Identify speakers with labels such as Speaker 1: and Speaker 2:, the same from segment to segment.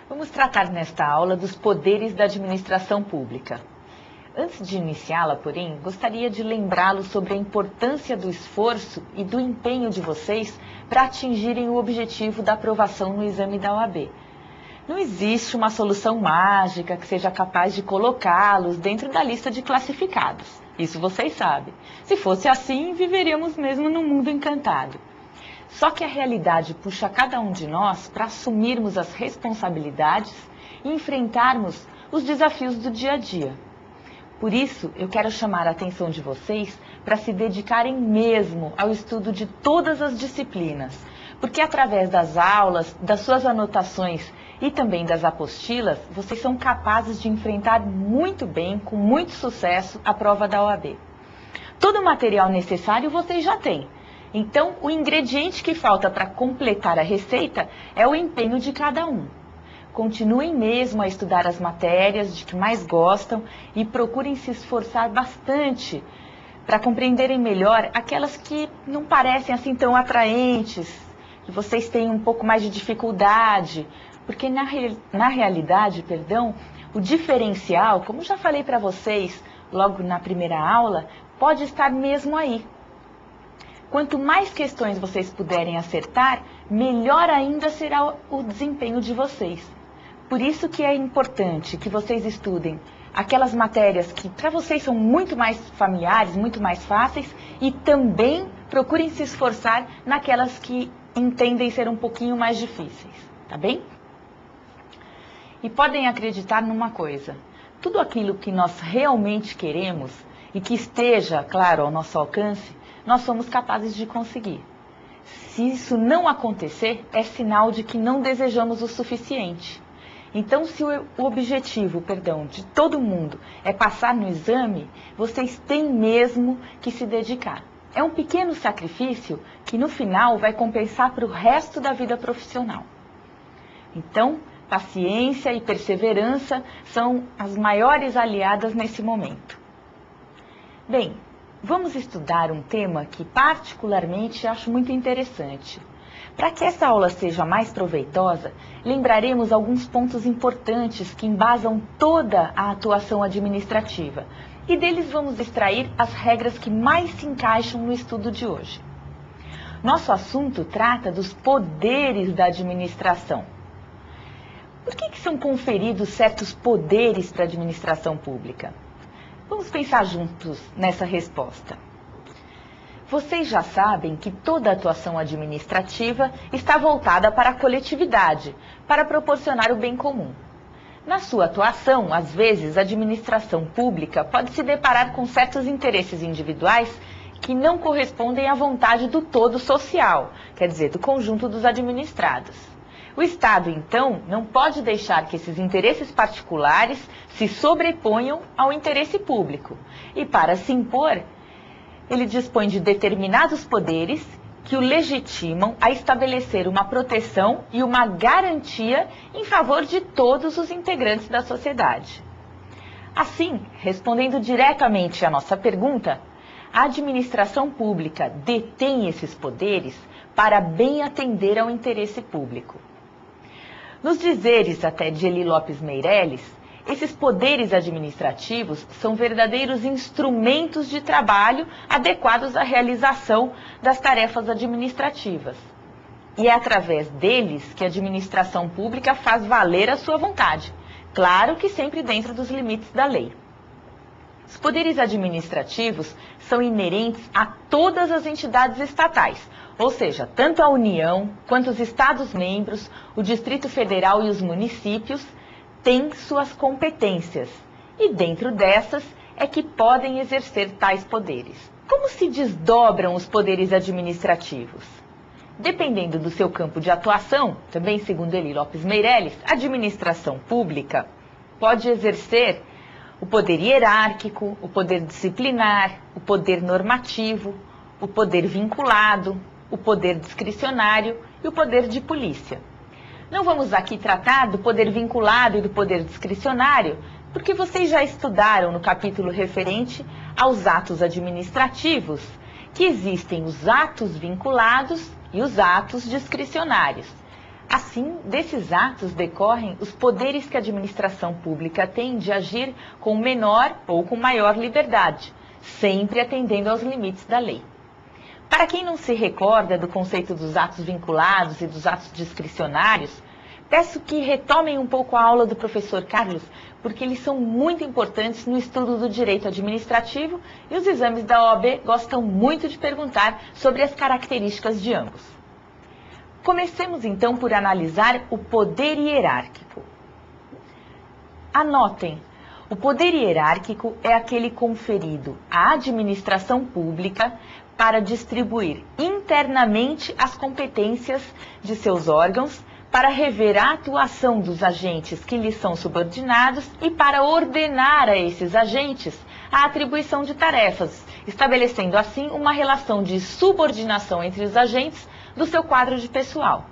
Speaker 1: Vamos tratar nesta aula dos poderes da administração pública. Antes de iniciá-la, porém, gostaria de lembrá-los sobre a importância do esforço e do empenho de vocês para atingirem o objetivo da aprovação no exame da OAB. Não existe uma solução mágica que seja capaz de colocá-los dentro da lista de classificados. Isso vocês sabem. Se fosse assim, viveríamos mesmo num mundo encantado. Só que a realidade puxa cada um de nós para assumirmos as responsabilidades e enfrentarmos os desafios do dia a dia. Por isso, eu quero chamar a atenção de vocês para se dedicarem mesmo ao estudo de todas as disciplinas, porque através das aulas, das suas anotações e também das apostilas, vocês são capazes de enfrentar muito bem, com muito sucesso, a prova da OAB. Todo o material necessário vocês já têm. Então, o ingrediente que falta para completar a receita é o empenho de cada um. Continuem mesmo a estudar as matérias de que mais gostam e procurem se esforçar bastante para compreenderem melhor aquelas que não parecem assim tão atraentes, que vocês têm um pouco mais de dificuldade, porque na realidade, o diferencial, como já falei para vocês logo na primeira aula, pode estar mesmo aí. Quanto mais questões vocês puderem acertar, melhor ainda será o desempenho de vocês. Por isso que é importante que vocês estudem aquelas matérias que para vocês são muito mais familiares, muito mais fáceis, e também procurem se esforçar naquelas que entendem ser um pouquinho mais difíceis, tá bem? E podem acreditar numa coisa, tudo aquilo que nós realmente queremos e que esteja, claro, ao nosso alcance, nós somos capazes de conseguir. Se isso não acontecer, é sinal de que não desejamos o suficiente. Então, se o objetivo, de todo mundo é passar no exame, vocês têm mesmo que se dedicar. É um pequeno sacrifício que no final vai compensar para o resto da vida profissional. Então, paciência e perseverança são as maiores aliadas nesse momento. Bem, vamos estudar um tema que particularmente acho muito interessante. Para que essa aula seja mais proveitosa, lembraremos alguns pontos importantes que embasam toda a atuação administrativa e deles vamos extrair as regras que mais se encaixam no estudo de hoje. Nosso assunto trata dos poderes da administração. Por que são conferidos certos poderes para a administração pública? Vamos pensar juntos nessa resposta. Vocês já sabem que toda atuação administrativa está voltada para a coletividade, para proporcionar o bem comum. Na sua atuação, às vezes, a administração pública pode se deparar com certos interesses individuais que não correspondem à vontade do todo social, quer dizer, do conjunto dos administrados. O Estado, então, não pode deixar que esses interesses particulares se sobreponham ao interesse público. E para se impor, ele dispõe de determinados poderes que o legitimam a estabelecer uma proteção e uma garantia em favor de todos os integrantes da sociedade. Assim, respondendo diretamente à nossa pergunta, a administração pública detém esses poderes para bem atender ao interesse público. Nos dizeres até de Eli Lopes Meireles, esses poderes administrativos são verdadeiros instrumentos de trabalho adequados à realização das tarefas administrativas. E é através deles que a administração pública faz valer a sua vontade, claro que sempre dentro dos limites da lei. Os poderes administrativos são inerentes a todas as entidades estatais, ou seja, tanto a União quanto os Estados-membros, o Distrito Federal e os municípios têm suas competências, e dentro dessas é que podem exercer tais poderes. Como se desdobram os poderes administrativos? Dependendo do seu campo de atuação, também segundo Eli Lopes Meireles, a administração pública pode exercer o poder hierárquico, o poder disciplinar, o poder normativo, o poder vinculado, o poder discricionário e o poder de polícia. Não vamos aqui tratar do poder vinculado e do poder discricionário, porque vocês já estudaram no capítulo referente aos atos administrativos, que existem os atos vinculados e os atos discricionários. Assim, desses atos decorrem os poderes que a administração pública tem de agir com menor ou com maior liberdade, sempre atendendo aos limites da lei. Para quem não se recorda do conceito dos atos vinculados e dos atos discricionários, peço que retomem um pouco a aula do professor Carlos, porque eles são muito importantes no estudo do direito administrativo e os exames da OAB gostam muito de perguntar sobre as características de ambos. Comecemos então por analisar o poder hierárquico. Anotem, o poder hierárquico é aquele conferido à administração pública para distribuir internamente as competências de seus órgãos, para rever a atuação dos agentes que lhes são subordinados e para ordenar a esses agentes a atribuição de tarefas, estabelecendo assim uma relação de subordinação entre os agentes do seu quadro de pessoal.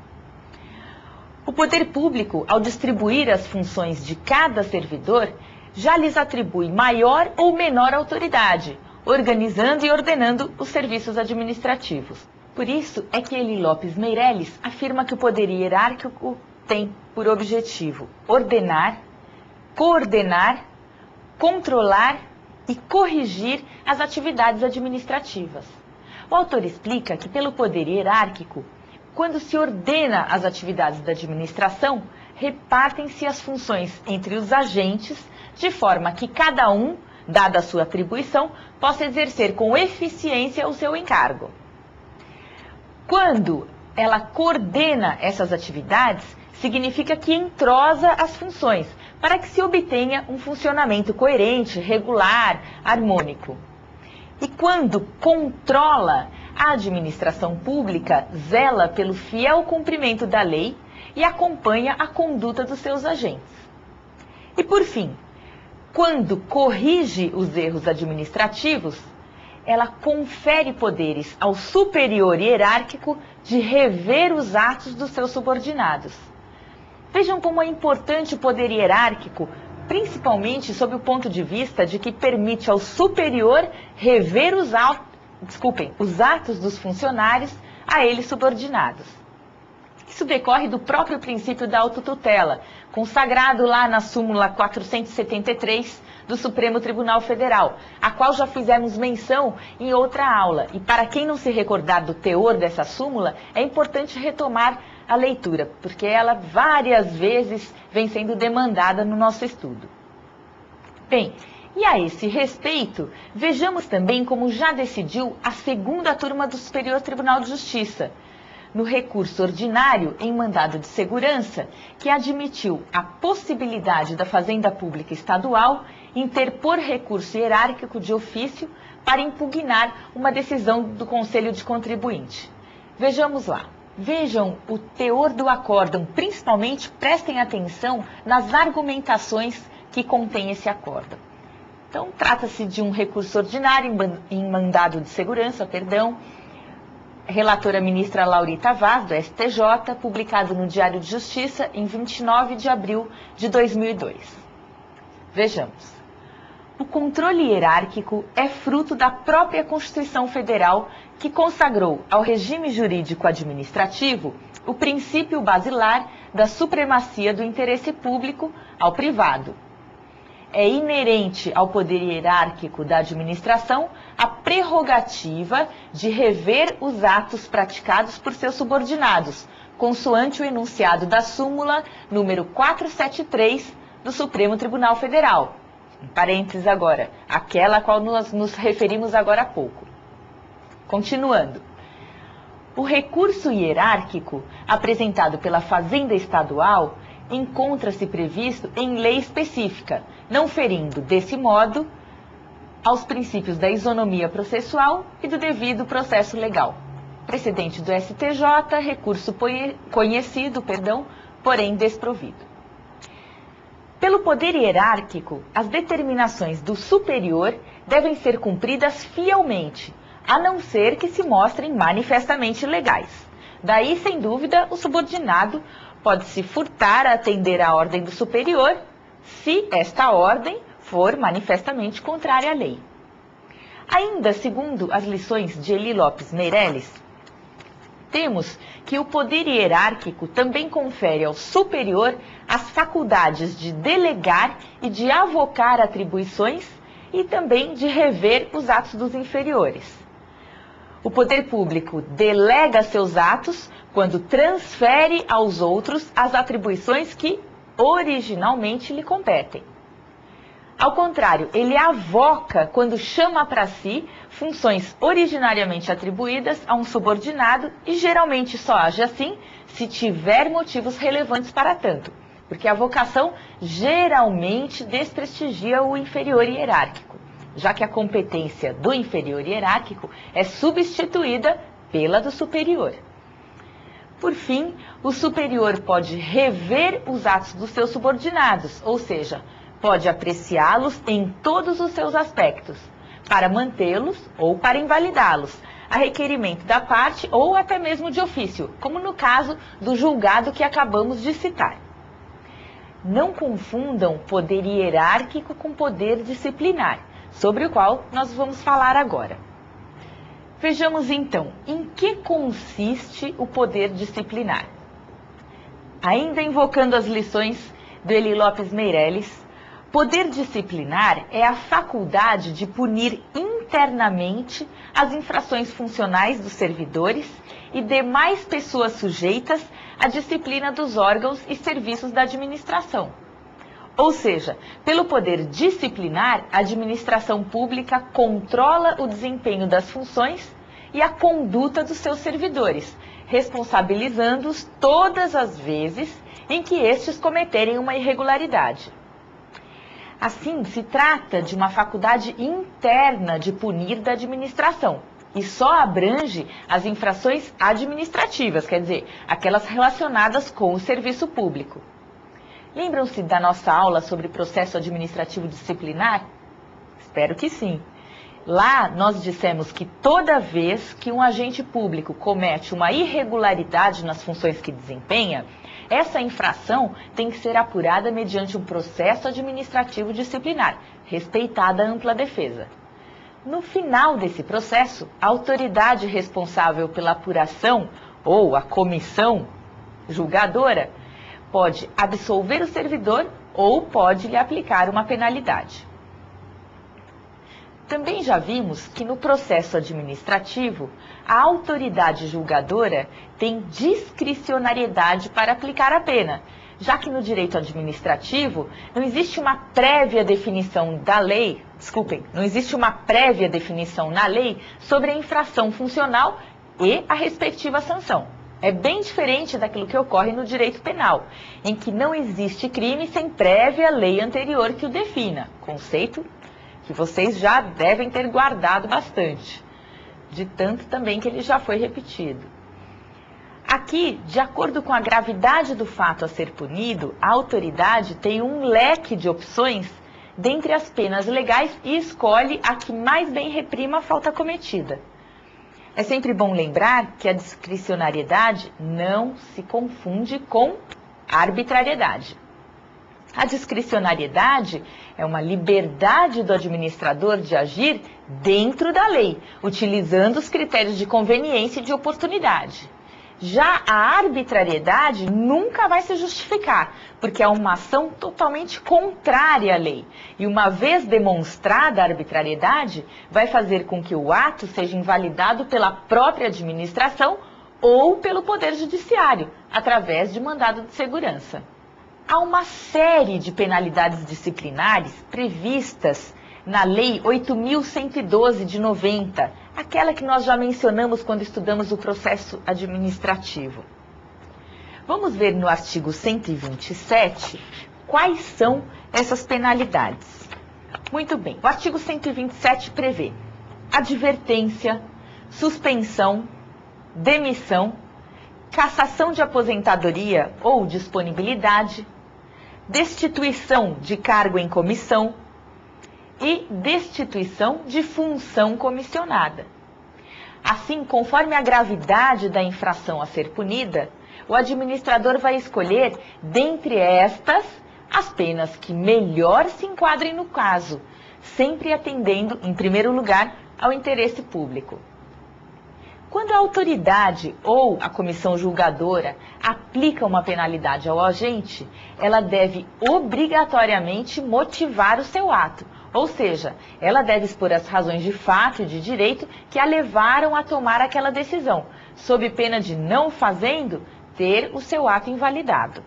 Speaker 1: O poder público, ao distribuir as funções de cada servidor, já lhes atribui maior ou menor autoridade, organizando e ordenando os serviços administrativos. Por isso é que Eli Lopes Meireles afirma que o poder hierárquico tem por objetivo ordenar, coordenar, controlar e corrigir as atividades administrativas. O autor explica que pelo poder hierárquico, quando se ordena as atividades da administração, repartem-se as funções entre os agentes, de forma que cada um, dada a sua atribuição, possa exercer com eficiência o seu encargo. Quando ela coordena essas atividades, significa que entrosa as funções, para que se obtenha um funcionamento coerente, regular, harmônico. E quando controla, a administração pública zela pelo fiel cumprimento da lei e acompanha a conduta dos seus agentes. E por fim, quando corrige os erros administrativos, ela confere poderes ao superior hierárquico de rever os atos dos seus subordinados. Vejam como é importante o poder hierárquico, principalmente sob o ponto de vista de que permite ao superior rever os atos dos funcionários a eles subordinados. Isso decorre do próprio princípio da autotutela, consagrado lá na súmula 473 do Supremo Tribunal Federal, a qual já fizemos menção em outra aula. E para quem não se recordar do teor dessa súmula, é importante retomar a leitura, porque ela várias vezes vem sendo demandada no nosso estudo. Bem, e a esse respeito, vejamos também como já decidiu a segunda turma do Superior Tribunal de Justiça, no recurso ordinário em mandado de segurança, que admitiu a possibilidade da Fazenda Pública Estadual interpor recurso hierárquico de ofício para impugnar uma decisão do Conselho de Contribuinte. Vejamos lá. Vejam o teor do acórdão, principalmente prestem atenção nas argumentações que contém esse acórdão. Então, trata-se de um recurso ordinário em mandado de segurança, relatora ministra Laurita Vaz, do STJ, publicado no Diário de Justiça em 29 de abril de 2002. Vejamos. O controle hierárquico é fruto da própria Constituição Federal, que consagrou ao regime jurídico administrativo o princípio basilar da supremacia do interesse público ao privado. É inerente ao poder hierárquico da administração a prerrogativa de rever os atos praticados por seus subordinados, consoante o enunciado da súmula número 473 do Supremo Tribunal Federal. Em parênteses agora, aquela a qual nós nos referimos agora há pouco. Continuando. O recurso hierárquico apresentado pela Fazenda Estadual encontra-se previsto em lei específica, não ferindo, desse modo, aos princípios da isonomia processual e do devido processo legal. Precedente do STJ, recurso conhecido, porém desprovido. Pelo poder hierárquico, as determinações do superior devem ser cumpridas fielmente, a não ser que se mostrem manifestamente legais. Daí, sem dúvida, o subordinado pode se furtar a atender à ordem do superior, se esta ordem for manifestamente contrária à lei. Ainda segundo as lições de Eli Lopes Meireles, temos que o poder hierárquico também confere ao superior as faculdades de delegar e de avocar atribuições e também de rever os atos dos inferiores. O poder público delega seus atos quando transfere aos outros as atribuições que originalmente lhe competem. Ao contrário, ele avoca quando chama para si funções originariamente atribuídas a um subordinado e geralmente só age assim se tiver motivos relevantes para tanto, porque a avocação geralmente desprestigia o inferior hierárquico, já que a competência do inferior hierárquico é substituída pela do superior. Por fim, o superior pode rever os atos dos seus subordinados, ou seja, pode apreciá-los em todos os seus aspectos, para mantê-los ou para invalidá-los, a requerimento da parte ou até mesmo de ofício, como no caso do julgado que acabamos de citar. Não confundam poder hierárquico com poder disciplinar, sobre o qual nós vamos falar agora. Vejamos então, em que consiste o poder disciplinar? Ainda invocando as lições do Eli Lopes Meireles, poder disciplinar é a faculdade de punir internamente as infrações funcionais dos servidores e demais pessoas sujeitas à disciplina dos órgãos e serviços da administração. Ou seja, pelo poder disciplinar, a administração pública controla o desempenho das funções e a conduta dos seus servidores, responsabilizando-os todas as vezes em que estes cometerem uma irregularidade. Assim, se trata de uma faculdade interna de punir da administração e só abrange as infrações administrativas, quer dizer, aquelas relacionadas com o serviço público. Lembram-se da nossa aula sobre processo administrativo disciplinar? Espero que sim. Lá nós dissemos que toda vez que um agente público comete uma irregularidade nas funções que desempenha, essa infração tem que ser apurada mediante um processo administrativo disciplinar, respeitada a ampla defesa. No final desse processo, a autoridade responsável pela apuração ou a comissão julgadora pode absolver o servidor ou pode lhe aplicar uma penalidade. Também já vimos que no processo administrativo, a autoridade julgadora tem discricionariedade para aplicar a pena, já que no direito administrativo não existe uma prévia definição da lei, não existe uma prévia definição na lei sobre a infração funcional e a respectiva sanção. É bem diferente daquilo que ocorre no direito penal, em que não existe crime sem prévia lei anterior que o defina, conceito que vocês já devem ter guardado bastante, de tanto também que ele já foi repetido. Aqui, de acordo com a gravidade do fato a ser punido, a autoridade tem um leque de opções dentre as penas legais e escolhe a que mais bem reprima a falta cometida. É sempre bom lembrar que a discricionariedade não se confunde com arbitrariedade. A discricionariedade é uma liberdade do administrador de agir dentro da lei, utilizando os critérios de conveniência e de oportunidade. Já a arbitrariedade nunca vai se justificar, porque é uma ação totalmente contrária à lei. E uma vez demonstrada a arbitrariedade, vai fazer com que o ato seja invalidado pela própria administração ou pelo Poder Judiciário, através de mandado de segurança. Há uma série de penalidades disciplinares previstas na Lei 8.112 de 90, aquela que nós já mencionamos quando estudamos o processo administrativo. Vamos ver no artigo 127 quais são essas penalidades. Muito bem, o artigo 127 prevê advertência, suspensão, demissão, cassação de aposentadoria ou disponibilidade, destituição de cargo em comissão e destituição de função comissionada. Assim, conforme a gravidade da infração a ser punida, o administrador vai escolher, dentre estas, as penas que melhor se enquadrem no caso, sempre atendendo, em primeiro lugar, ao interesse público. Quando a autoridade ou a comissão julgadora aplica uma penalidade ao agente, ela deve obrigatoriamente motivar o seu ato. Ou seja, ela deve expor as razões de fato e de direito que a levaram a tomar aquela decisão, sob pena de, não fazendo, ter o seu ato invalidado.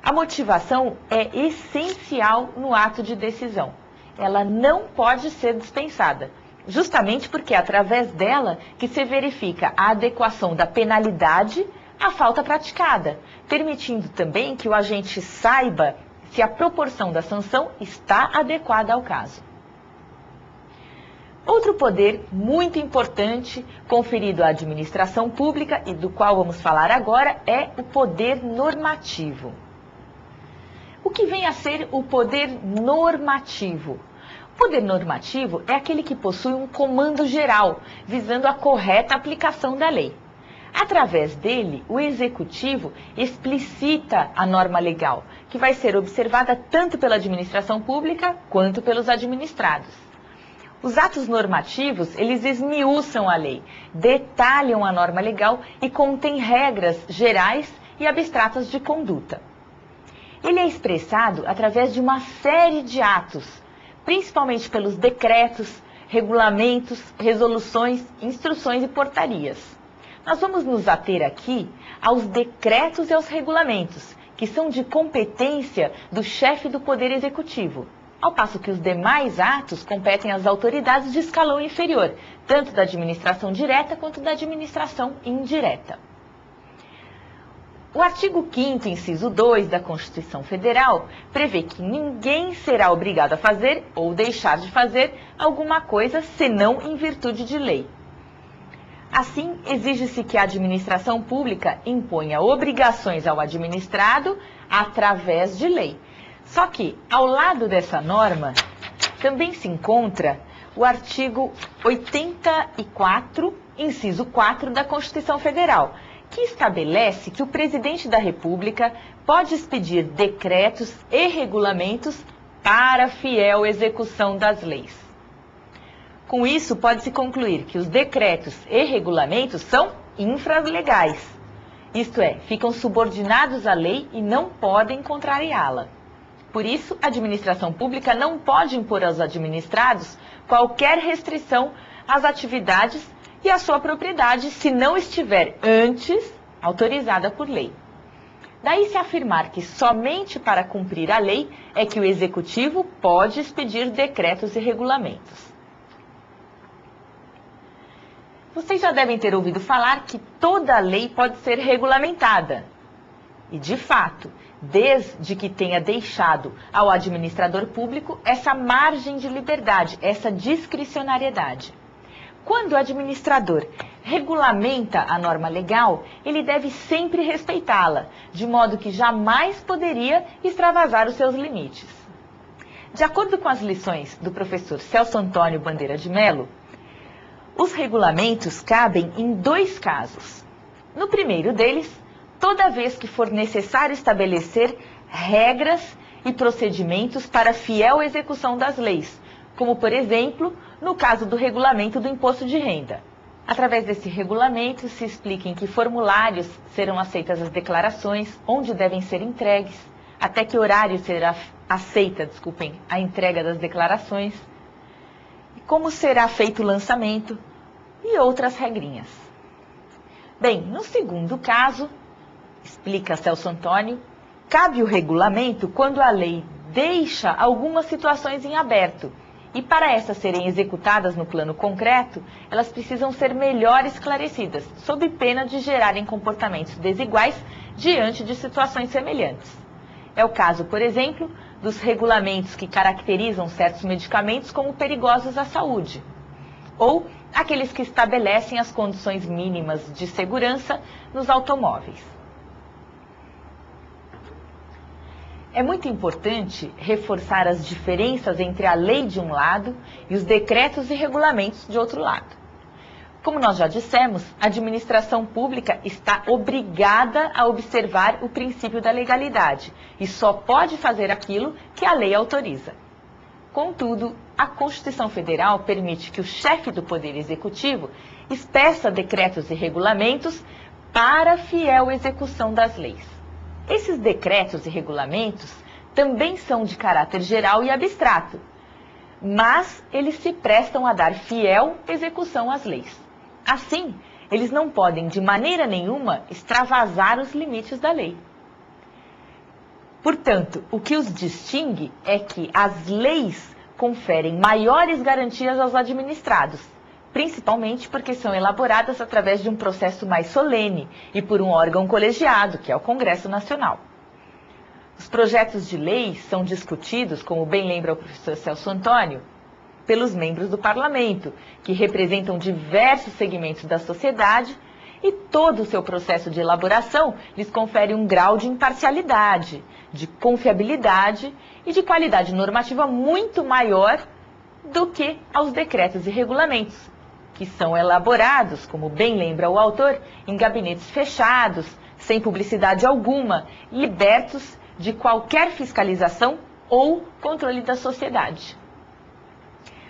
Speaker 1: A motivação é essencial no ato de decisão. Ela não pode ser dispensada, justamente porque é através dela que se verifica a adequação da penalidade à falta praticada, permitindo também que o agente saiba se a proporção da sanção está adequada ao caso. Outro poder muito importante conferido à administração pública e do qual vamos falar agora é o poder normativo. O que vem a ser o poder normativo? O poder normativo é aquele que possui um comando geral, visando a correta aplicação da lei. Através dele, o executivo explicita a norma legal, que vai ser observada tanto pela administração pública quanto pelos administrados. Os atos normativos, eles esmiuçam a lei, detalham a norma legal e contêm regras gerais e abstratas de conduta. Ele é expressado através de uma série de atos, principalmente pelos decretos, regulamentos, resoluções, instruções e portarias. Nós vamos nos ater aqui aos decretos e aos regulamentos, que são de competência do chefe do Poder Executivo, ao passo que os demais atos competem às autoridades de escalão inferior, tanto da administração direta quanto da administração indireta. O artigo 5º, inciso 2 da Constituição Federal prevê que ninguém será obrigado a fazer ou deixar de fazer alguma coisa senão em virtude de lei. Assim, exige-se que a administração pública imponha obrigações ao administrado através de lei. Só que, ao lado dessa norma, também se encontra o artigo 84, inciso 4 da Constituição Federal, que estabelece que o presidente da República pode expedir decretos e regulamentos para fiel execução das leis. Com isso, pode-se concluir que os decretos e regulamentos são infralegais, isto é, ficam subordinados à lei e não podem contrariá-la. Por isso, a administração pública não pode impor aos administrados qualquer restrição às atividades e à sua propriedade se não estiver antes autorizada por lei. Daí se afirmar que somente para cumprir a lei é que o Executivo pode expedir decretos e regulamentos. Vocês já devem ter ouvido falar que toda lei pode ser regulamentada. E, de fato, desde que tenha deixado ao administrador público essa margem de liberdade, essa discricionariedade. Quando o administrador regulamenta a norma legal, ele deve sempre respeitá-la, de modo que jamais poderia extravasar os seus limites. De acordo com as lições do professor Celso Antônio Bandeira de Mello, os regulamentos cabem em 2 casos. No primeiro deles, toda vez que for necessário estabelecer regras e procedimentos para fiel execução das leis, como, por exemplo, no caso do regulamento do imposto de renda. Através desse regulamento, se explica em que formulários serão aceitas as declarações, onde devem ser entregues, até que horário será aceita, a entrega das declarações, e como será feito o lançamento e outras regrinhas. Bem, no segundo caso, explica Celso Antônio, cabe o regulamento quando a lei deixa algumas situações em aberto, e para essas serem executadas no plano concreto, elas precisam ser melhor esclarecidas, sob pena de gerarem comportamentos desiguais diante de situações semelhantes. É o caso, por exemplo, dos regulamentos que caracterizam certos medicamentos como perigosos à saúde, ou aqueles que estabelecem as condições mínimas de segurança nos automóveis. É muito importante reforçar as diferenças entre a lei de um lado e os decretos e regulamentos de outro lado. Como nós já dissemos, a administração pública está obrigada a observar o princípio da legalidade e só pode fazer aquilo que a lei autoriza. Contudo, a Constituição Federal permite que o chefe do Poder Executivo expeça decretos e regulamentos para fiel execução das leis. Esses decretos e regulamentos também são de caráter geral e abstrato, mas eles se prestam a dar fiel execução às leis. Assim, eles não podem de maneira nenhuma extravasar os limites da lei. Portanto, o que os distingue é que as leis conferem maiores garantias aos administrados, principalmente porque são elaboradas através de um processo mais solene e por um órgão colegiado, que é o Congresso Nacional. Os projetos de lei são discutidos, como bem lembra o professor Celso Antônio, pelos membros do Parlamento, que representam diversos segmentos da sociedade, e todo o seu processo de elaboração lhes confere um grau de imparcialidade, de confiabilidade e de qualidade normativa muito maior do que aos decretos e regulamentos, que são elaborados, como bem lembra o autor, em gabinetes fechados, sem publicidade alguma, libertos de qualquer fiscalização ou controle da sociedade.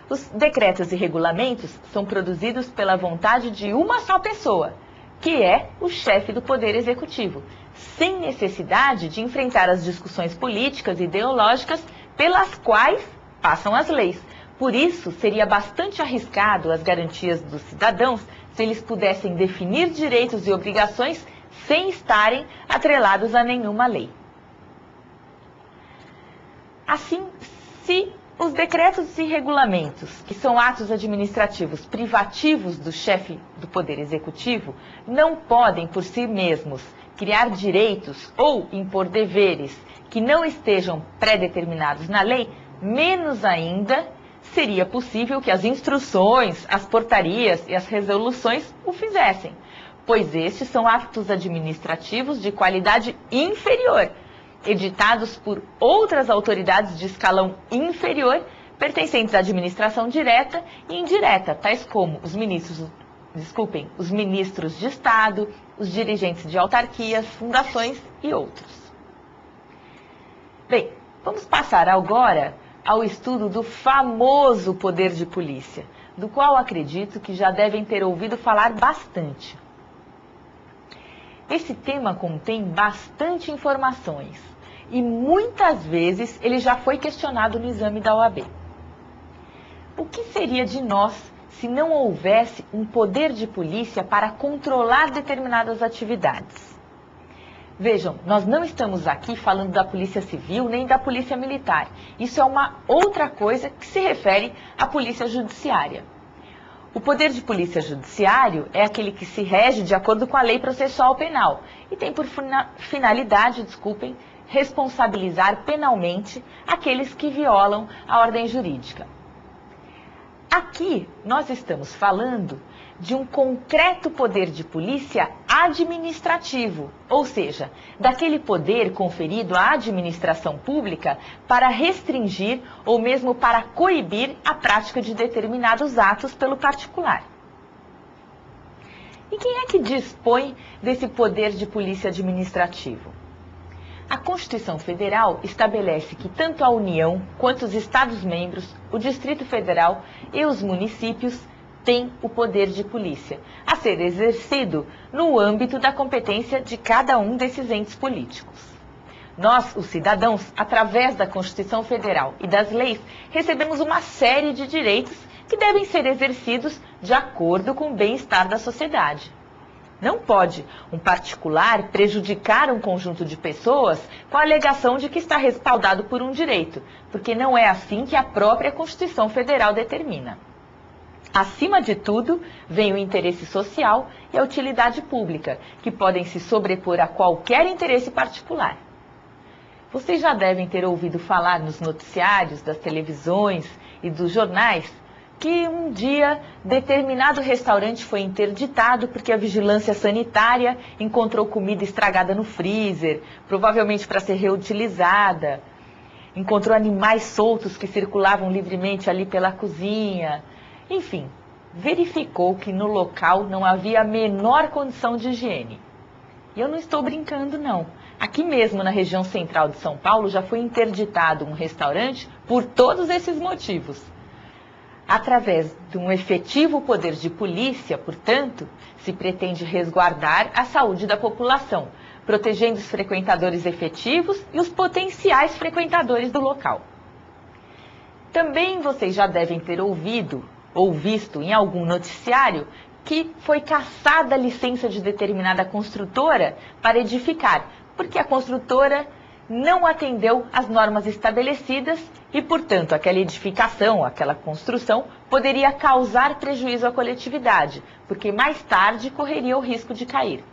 Speaker 1: Os decretos e regulamentos são produzidos pela vontade de uma só pessoa, que é o chefe do Poder Executivo, sem necessidade de enfrentar as discussões políticas e ideológicas pelas quais passam as leis. Por isso, seria bastante arriscado as garantias dos cidadãos se eles pudessem definir direitos e obrigações sem estarem atrelados a nenhuma lei. Assim, se os decretos e regulamentos, que são atos administrativos privativos do chefe do Poder Executivo, não podem, por si mesmos, criar direitos ou impor deveres que não estejam pré-determinados na lei, menos ainda seria possível que as instruções, as portarias e as resoluções o fizessem, pois estes são atos administrativos de qualidade inferior, editados por outras autoridades de escalão inferior, pertencentes à administração direta e indireta, tais como os ministros de Estado, os dirigentes de autarquias, fundações e outros. Bem, vamos passar agora ao estudo do famoso poder de polícia, do qual acredito que já devem ter ouvido falar bastante. Esse tema contém bastante informações e muitas vezes ele já foi questionado no exame da OAB. O que seria de nós se não houvesse um poder de polícia para controlar determinadas atividades? Vejam, nós não estamos aqui falando da Polícia Civil nem da Polícia Militar. Isso é uma outra coisa que se refere à Polícia Judiciária. O poder de polícia judiciário é aquele que se rege de acordo com a Lei Processual Penal e tem por finalidade, responsabilizar penalmente aqueles que violam a ordem jurídica. Aqui nós estamos falando de um concreto poder de polícia administrativo, ou seja, daquele poder conferido à administração pública para restringir ou mesmo para coibir a prática de determinados atos pelo particular. E quem é que dispõe desse poder de polícia administrativo? A Constituição Federal estabelece que tanto a União quanto os Estados-membros, o Distrito Federal e os municípios têm o poder de polícia, a ser exercido no âmbito da competência de cada um desses entes políticos. Nós, os cidadãos, através da Constituição Federal e das leis, recebemos uma série de direitos que devem ser exercidos de acordo com o bem-estar da sociedade. Não pode um particular prejudicar um conjunto de pessoas com a alegação de que está respaldado por um direito, porque não é assim que a própria Constituição Federal determina. Acima de tudo, vem o interesse social e a utilidade pública, que podem se sobrepor a qualquer interesse particular. Vocês já devem ter ouvido falar nos noticiários, das televisões e dos jornais que um dia determinado restaurante foi interditado porque a vigilância sanitária encontrou comida estragada no freezer, provavelmente para ser reutilizada. Encontrou animais soltos que circulavam livremente ali pela cozinha. Enfim, verificou que no local não havia a menor condição de higiene. E eu não estou brincando, não. Aqui mesmo na região central de São Paulo já foi interditado um restaurante por todos esses motivos. Através de um efetivo poder de polícia, portanto, se pretende resguardar a saúde da população, protegendo os frequentadores efetivos e os potenciais frequentadores do local. Também vocês já devem ter ouvido ou visto em algum noticiário que foi cassada a licença de determinada construtora para edificar, porque a construtora não atendeu às normas estabelecidas e, portanto, aquela edificação, aquela construção, poderia causar prejuízo à coletividade, porque mais tarde correria o risco de cair.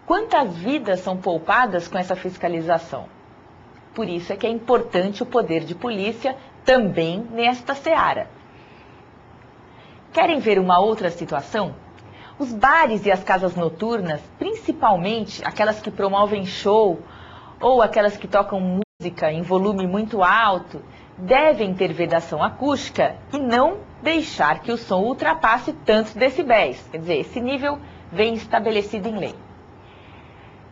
Speaker 1: Quantas vidas são poupadas com essa fiscalização? Por isso é que é importante o poder de polícia também nesta seara. Querem ver uma outra situação? Os bares e as casas noturnas, principalmente aquelas que promovem show ou aquelas que tocam música em volume muito alto, devem ter vedação acústica e não deixar que o som ultrapasse tantos decibéis. Quer dizer, esse nível vem estabelecido em lei.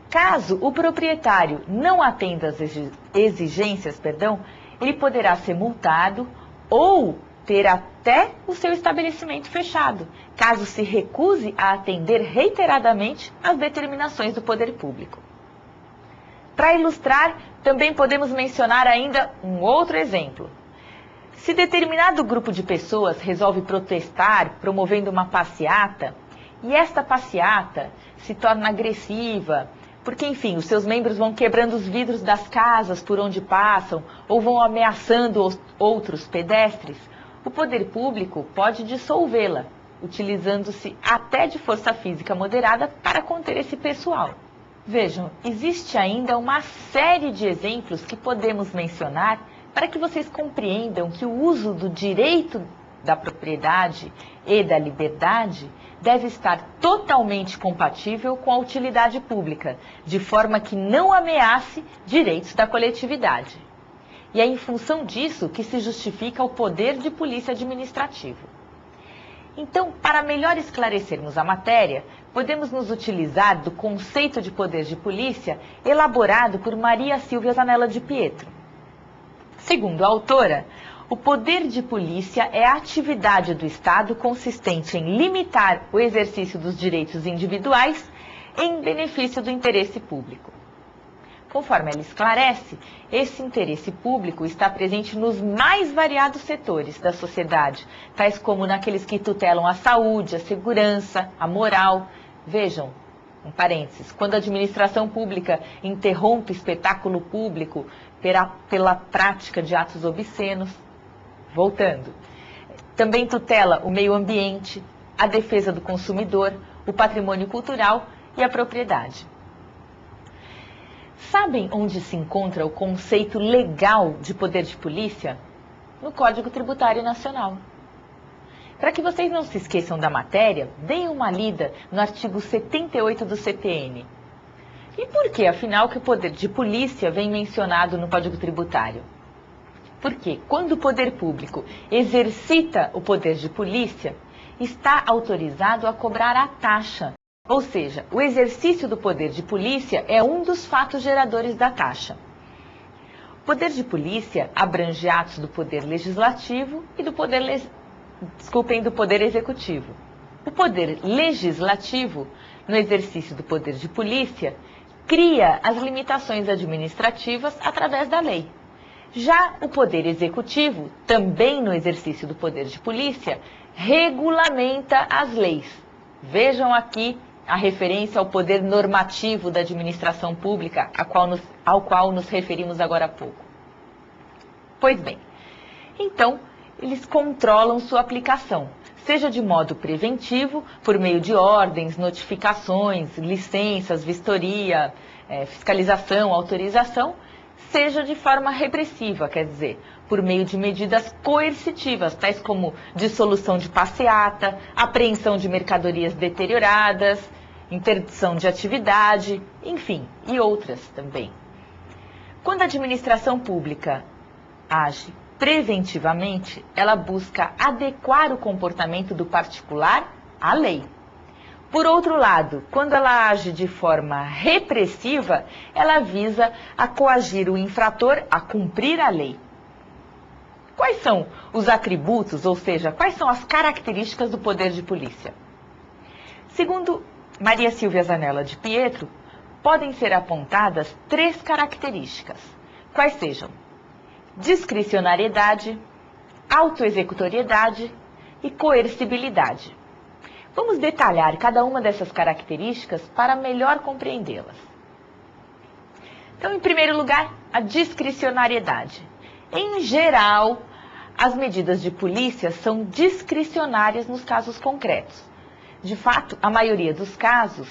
Speaker 1: Caso o proprietário não atenda às exigências, ele poderá ser multado ou ter até o seu estabelecimento fechado, caso se recuse a atender reiteradamente às determinações do poder público. Para ilustrar, também podemos mencionar ainda um outro exemplo. Se determinado grupo de pessoas resolve protestar promovendo uma passeata, e esta passeata se torna agressiva, porque, enfim, os seus membros vão quebrando os vidros das casas por onde passam ou vão ameaçando outros pedestres, o poder público pode dissolvê-la, utilizando-se até de força física moderada para conter esse pessoal. Vejam, existe ainda uma série de exemplos que podemos mencionar para que vocês compreendam que o uso do direito da propriedade e da liberdade deve estar totalmente compatível com a utilidade pública, de forma que não ameace direitos da coletividade. E é em função disso que se justifica o poder de polícia administrativo. Então, para melhor esclarecermos a matéria, podemos nos utilizar do conceito de poder de polícia elaborado por Maria Silvia Zanella de Pietro. Segundo a autora, o poder de polícia é a atividade do Estado consistente em limitar o exercício dos direitos individuais em benefício do interesse público. Conforme ela esclarece, esse interesse público está presente nos mais variados setores da sociedade, tais como naqueles que tutelam a saúde, a segurança, a moral. Vejam, um parênteses, quando a administração pública interrompe espetáculo público pela prática de atos obscenos. Voltando, também tutela o meio ambiente, a defesa do consumidor, o patrimônio cultural e a propriedade. Sabem onde se encontra o conceito legal de poder de polícia? No Código Tributário Nacional. Para que vocês não se esqueçam da matéria, deem uma lida no artigo 78 do CTN. E por que, afinal, que o poder de polícia vem mencionado no Código Tributário? Porque quando o poder público exercita o poder de polícia, está autorizado a cobrar a taxa. Ou seja, o exercício do poder de polícia é um dos fatos geradores da taxa. O poder de polícia abrange atos do poder legislativo e do poder executivo. O poder legislativo, no exercício do poder de polícia, cria as limitações administrativas através da lei. Já o poder executivo, também no exercício do poder de polícia, regulamenta as leis. Vejam aqui a referência ao poder normativo da administração pública, ao qual nos referimos agora há pouco. Pois bem, então, eles controlam sua aplicação, seja de modo preventivo, por meio de ordens, notificações, licenças, vistoria, fiscalização, autorização, seja de forma repressiva, quer dizer, por meio de medidas coercitivas, tais como dissolução de passeata, apreensão de mercadorias deterioradas, interdição de atividade, enfim, e outras também. Quando a administração pública age preventivamente, ela busca adequar o comportamento do particular à lei. Por outro lado, quando ela age de forma repressiva, ela visa a coagir o infrator a cumprir a lei. quais são os atributos, ou seja, quais são as características do poder de polícia? Segundo Maria Silvia Zanella de Pietro, podem ser apontadas 3 características, quais sejam discricionariedade, autoexecutoriedade e coercibilidade. Vamos detalhar cada uma dessas características para melhor compreendê-las. Então, em primeiro lugar, a discricionariedade. Em geral, as medidas de polícia são discricionárias nos casos concretos. De fato, a maioria dos casos,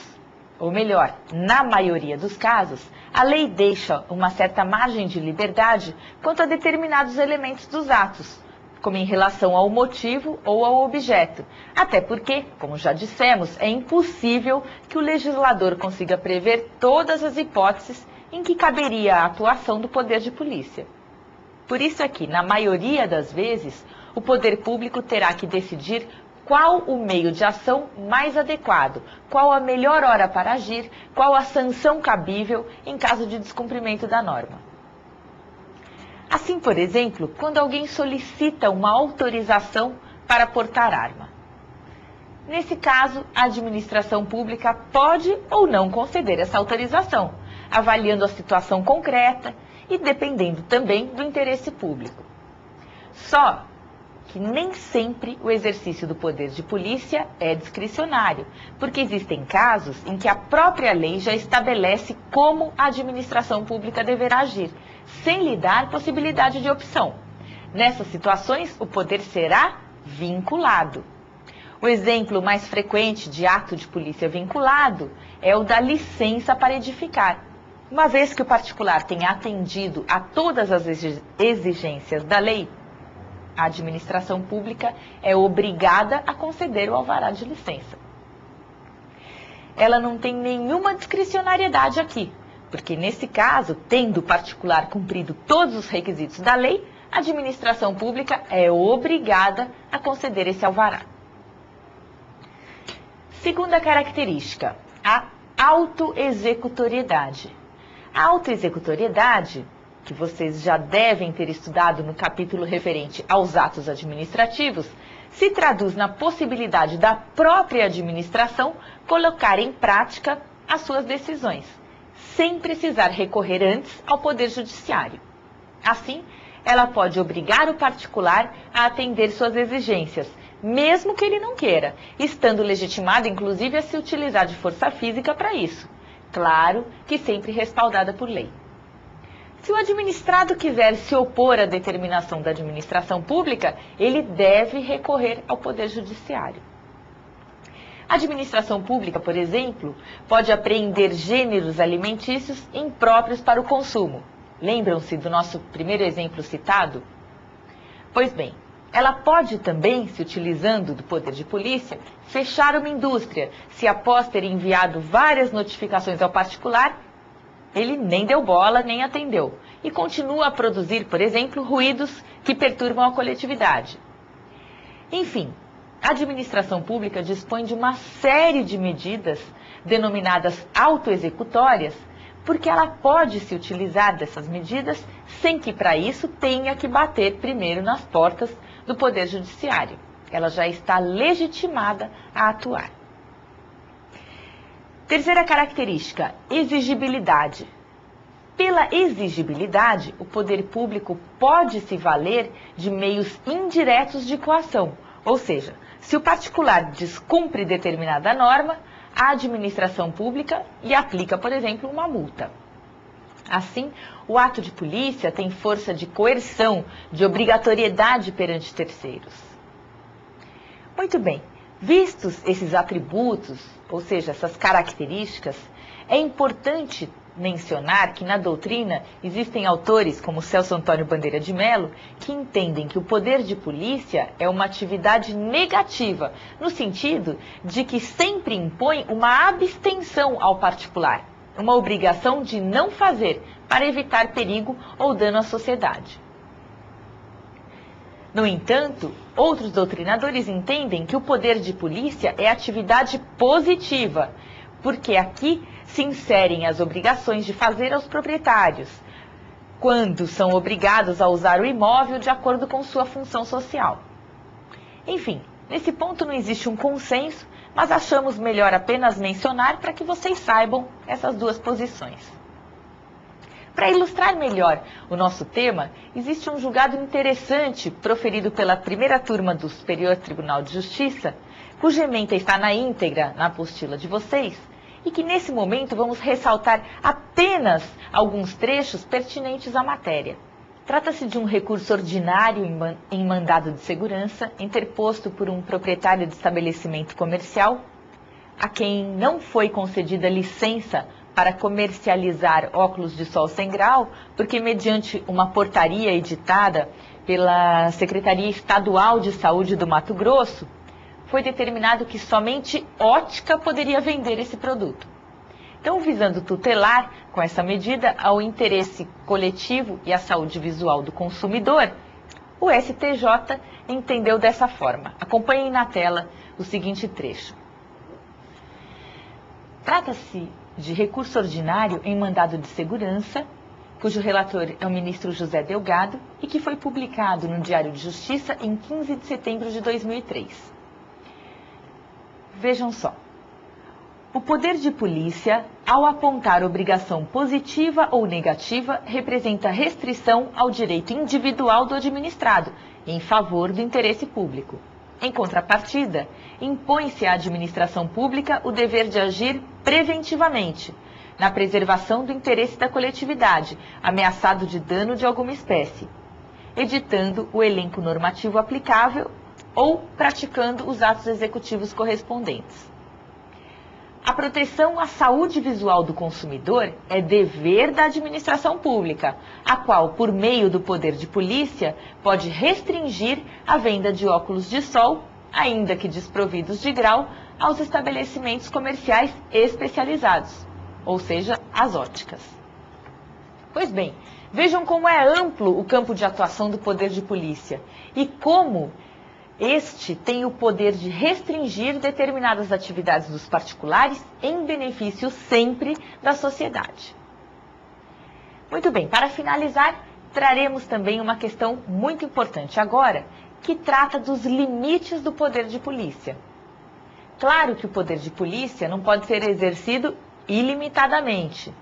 Speaker 1: ou melhor, na maioria dos casos, a lei deixa uma certa margem de liberdade quanto a determinados elementos dos atos, como em relação ao motivo ou ao objeto. Até porque, como já dissemos, é impossível que o legislador consiga prever todas as hipóteses em que caberia a atuação do poder de polícia. Por isso é que, na maioria das vezes, o poder público terá que decidir qual o meio de ação mais adequado, qual a melhor hora para agir, qual a sanção cabível em caso de descumprimento da norma. Assim, por exemplo, quando alguém solicita uma autorização para portar arma. Nesse caso, a administração pública pode ou não conceder essa autorização, avaliando a situação concreta e dependendo também do interesse público. Só que nem sempre o exercício do poder de polícia é discricionário, porque existem casos em que a própria lei já estabelece como a administração pública deverá agir, sem lhe dar possibilidade de opção. Nessas situações, o poder será vinculado. O exemplo mais frequente de ato de polícia vinculado é o da licença para edificar. Uma vez que o particular tenha atendido a todas as exigências da lei, a administração pública é obrigada a conceder o alvará de licença. Ela não tem nenhuma discricionariedade aqui, porque nesse caso, tendo o particular cumprido todos os requisitos da lei, a administração pública é obrigada a conceder esse alvará. Segunda característica, a autoexecutoriedade. A autoexecutoriedade, que vocês já devem ter estudado no capítulo referente aos atos administrativos, se traduz na possibilidade da própria administração colocar em prática as suas decisões, sem precisar recorrer antes ao Poder Judiciário. Assim, ela pode obrigar o particular a atender suas exigências, mesmo que ele não queira, estando legitimado, inclusive, a se utilizar de força física para isso. Claro que sempre respaldada por lei. Se o administrado quiser se opor à determinação da administração pública, ele deve recorrer ao Poder Judiciário. A administração pública, por exemplo, pode apreender gêneros alimentícios impróprios para o consumo. Lembram-se do nosso primeiro exemplo citado? Pois bem, ela pode também, se utilizando do poder de polícia, fechar uma indústria, se após ter enviado várias notificações ao particular, ele nem deu bola, nem atendeu, e continua a produzir, por exemplo, ruídos que perturbam a coletividade. Enfim, a administração pública dispõe de uma série de medidas denominadas autoexecutórias, porque ela pode se utilizar dessas medidas sem que, para isso, tenha que bater primeiro nas portas do Poder Judiciário. Ela já está legitimada a atuar. Terceira característica, exigibilidade. Pela exigibilidade, o poder público pode se valer de meios indiretos de coação, ou seja, se o particular descumpre determinada norma, a administração pública lhe aplica, por exemplo, uma multa. Assim, o ato de polícia tem força de coerção, de obrigatoriedade perante terceiros. Muito bem, vistos esses atributos, ou seja, essas características, é importante mencionar que na doutrina existem autores como Celso Antônio Bandeira de Mello que entendem que o poder de polícia é uma atividade negativa, no sentido de que sempre impõe uma abstenção ao particular, uma obrigação de não fazer para evitar perigo ou dano à sociedade. No entanto, outros doutrinadores entendem que o poder de polícia é atividade positiva, porque aqui se inserem as obrigações de fazer aos proprietários, quando são obrigados a usar o imóvel de acordo com sua função social. Enfim, nesse ponto não existe um consenso, mas achamos melhor apenas mencionar para que vocês saibam essas duas posições. Para ilustrar melhor o nosso tema, existe um julgado interessante proferido pela primeira turma do Superior Tribunal de Justiça, cuja ementa está na íntegra na apostila de vocês, e que nesse momento vamos ressaltar apenas alguns trechos pertinentes à matéria. Trata-se de um recurso ordinário em mandado de segurança, interposto por um proprietário de estabelecimento comercial, a quem não foi concedida licença para comercializar óculos de sol sem grau, porque mediante uma portaria editada pela Secretaria Estadual de Saúde do Mato Grosso, foi determinado que somente Ótica poderia vender esse produto. Então, visando tutelar, com essa medida, ao interesse coletivo e à saúde visual do consumidor, o STJ entendeu dessa forma. Acompanhem na tela o seguinte trecho. Trata-se de recurso ordinário em mandado de segurança, cujo relator é o ministro José Delgado e que foi publicado no Diário de Justiça em 15 de setembro de 2003. Vejam só. O poder de polícia, ao apontar obrigação positiva ou negativa, representa restrição ao direito individual do administrado, em favor do interesse público. Em contrapartida, impõe-se à administração pública o dever de agir preventivamente, na preservação do interesse da coletividade, ameaçado de dano de alguma espécie, editando o elenco normativo aplicável ou praticando os atos executivos correspondentes. A proteção à saúde visual do consumidor é dever da administração pública, a qual, por meio do poder de polícia, pode restringir a venda de óculos de sol, ainda que desprovidos de grau, aos estabelecimentos comerciais especializados, ou seja, às óticas. Pois bem, vejam como é amplo o campo de atuação do poder de polícia e como este tem o poder de restringir determinadas atividades dos particulares em benefício sempre da sociedade. Muito bem, para finalizar, traremos também uma questão muito importante agora, que trata dos limites do poder de polícia. Claro que o poder de polícia não pode ser exercido ilimitadamente.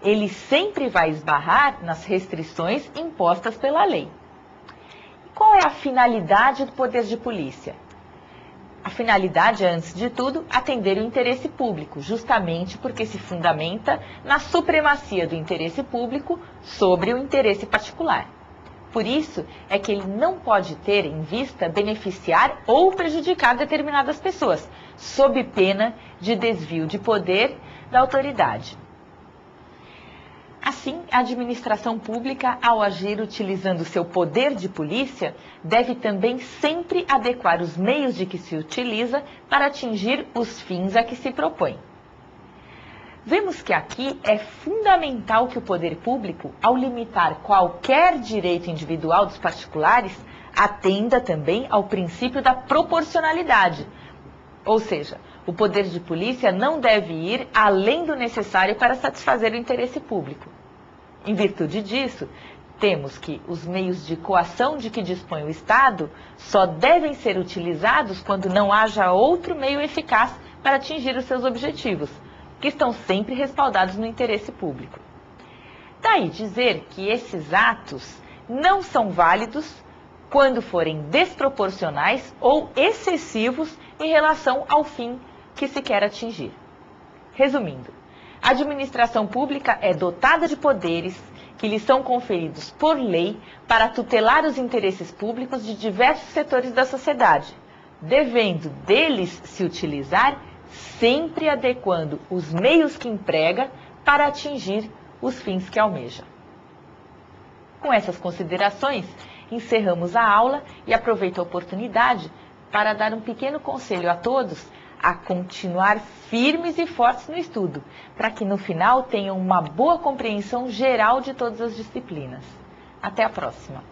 Speaker 1: Ele sempre vai esbarrar nas restrições impostas pela lei. Qual é a finalidade do poder de polícia? A finalidade é, antes de tudo, atender o interesse público, justamente porque se fundamenta na supremacia do interesse público sobre o interesse particular. Por isso é que ele não pode ter em vista beneficiar ou prejudicar determinadas pessoas, sob pena de desvio de poder da autoridade. Assim, a administração pública, ao agir utilizando seu poder de polícia, deve também sempre adequar os meios de que se utiliza para atingir os fins a que se propõe. Vemos que aqui é fundamental que o poder público, ao limitar qualquer direito individual dos particulares, atenda também ao princípio da proporcionalidade. Ou seja, o poder de polícia não deve ir além do necessário para satisfazer o interesse público. Em virtude disso, temos que os meios de coação de que dispõe o Estado só devem ser utilizados quando não haja outro meio eficaz para atingir os seus objetivos, que estão sempre respaldados no interesse público. Daí dizer que esses atos não são válidos quando forem desproporcionais ou excessivos em relação ao fim que se quer atingir. Resumindo, a administração pública é dotada de poderes que lhe são conferidos por lei para tutelar os interesses públicos de diversos setores da sociedade, devendo deles se utilizar sempre adequando os meios que emprega para atingir os fins que almeja. Com essas considerações, encerramos a aula e aproveito a oportunidade para dar um pequeno conselho a todos a continuar firmes e fortes no estudo, para que no final tenham uma boa compreensão geral de todas as disciplinas. Até a próxima!